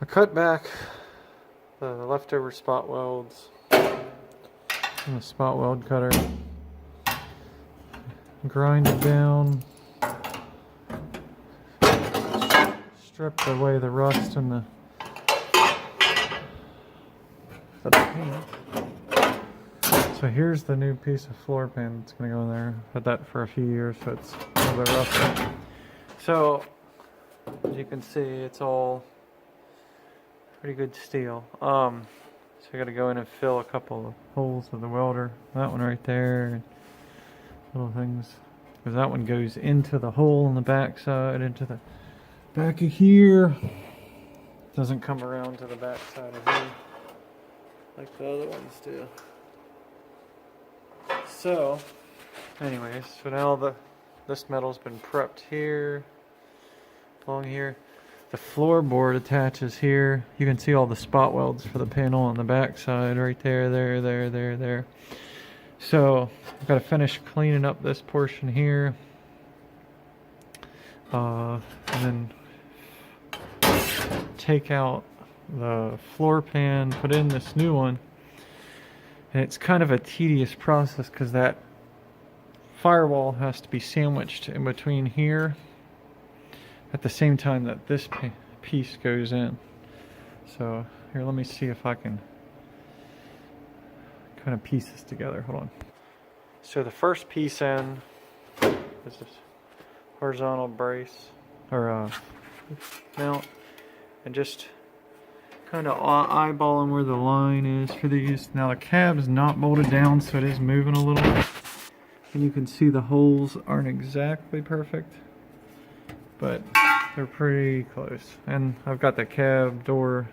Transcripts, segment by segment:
I cut back the leftover spot welds and the spot weld cutter, grind it down, strip away the rust and the paint. So here's the new piece of floor pan that's going to go in there. Had that for a few years, so it's a little bit rusty. So as you can see, it's all pretty good steel. So I got to go in and fill a couple of holes with the welder. That one right there, little things, because that one goes into the hole on the back side, into the back of here. Doesn't come around to the back side of here like the other ones do. So, anyways, so now this metal's been prepped here, along here. The floorboard attaches here. You can see all the spot welds for the panel on the back side right there, there. So, I've got to finish cleaning up this portion here. And then take out the floor pan, put in this new one. And it's kind of a tedious process because that firewall has to be sandwiched in between here at the same time that this piece goes in. So here, let me see if I can kind of piece this together. Hold on. So the first piece in is this horizontal brace or mount, and just kind of eyeballing where the line is for these. Now the cab is not bolted down, so it is moving a little, and you can see the holes aren't exactly perfect, but they're pretty close. And I've got the cab door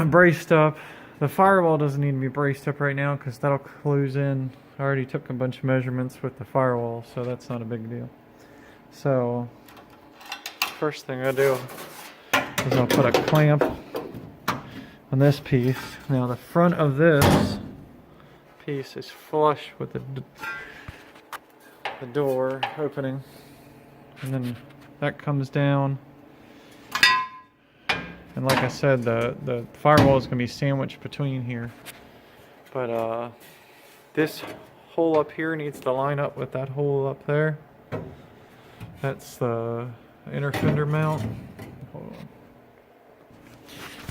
braced up. The firewall doesn't need to be braced up right now because that'll close in. I already took a bunch of measurements with the firewall, so that's not a big deal. So first thing I do is I'll put a clamp on this piece. Now the front of this piece is flush with the door opening, and then that comes down. And like I said, the firewall is going to be sandwiched between here. But this hole up here needs to line up with that hole up there. That's the inner fender mount. Hold on.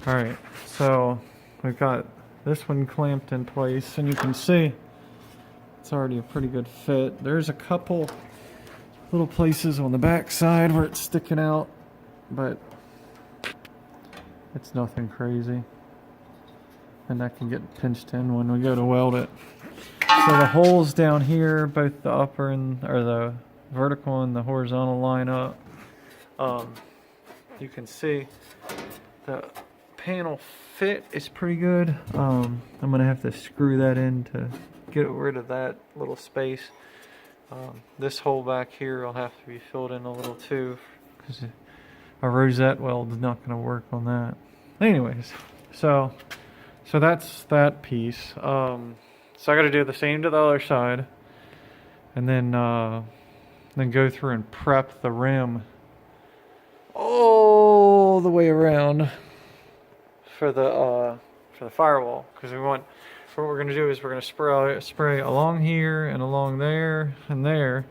Alright, so we've got this one clamped in place, and you can see it's already a pretty good fit. There's a couple little places on the back side where it's sticking out, but it's nothing crazy, and that can get pinched in when we go to weld it. So the holes down here, both the upper and or the vertical and the horizontal line up. You can see the panel fit is pretty good. I'm gonna have to screw that in to get rid of that little space. This hole back here will have to be filled in a little too, because a rosette weld is not gonna work on that. Anyways, so that's that piece. So I got to do the same to the other side, and then go through and prep the rim all the way around for the firewall, because what we're going to do is we're going to spray along here and along there and there.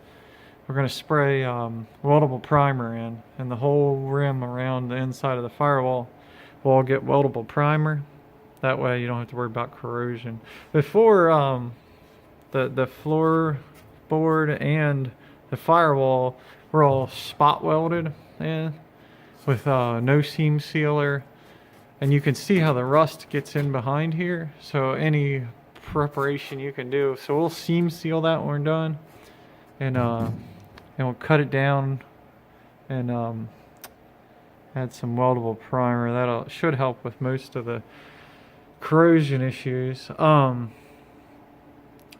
We're going to spray weldable primer in, and the whole rim around the inside of the firewall will all get weldable primer. That way you don't have to worry about corrosion. Before the floorboard and the firewall were all spot welded in with no seam sealer, and you can see how the rust gets in behind here. So any preparation you can do. So we'll seam seal that when we're done, and we'll cut it down and add some weldable primer. That should help with most of the corrosion issues. Other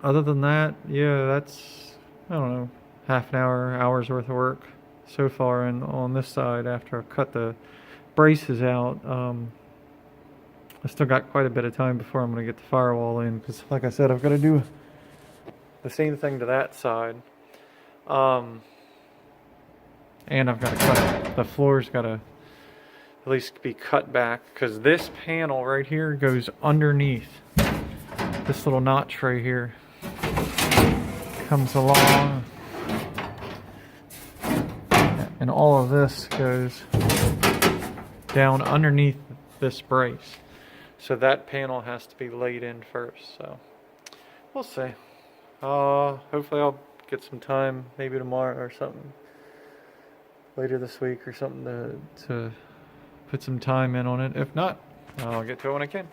than that, yeah, that's, I don't know, half an hour's worth of work so far. And on this side, after I've cut the braces out, I still got quite a bit of time before I'm going to get the firewall in, because like I said, I've got to do the same thing to that side. And I've got to cut it. The floor's got to at least be cut back, because this panel right here goes underneath this little notch right here. Comes along, and all of this goes down underneath this brace. So that panel has to be laid in first. So we'll see. Hopefully I'll get some time, maybe tomorrow or something, later this week or something, to put some time in on it. If not, I'll get to it when I can.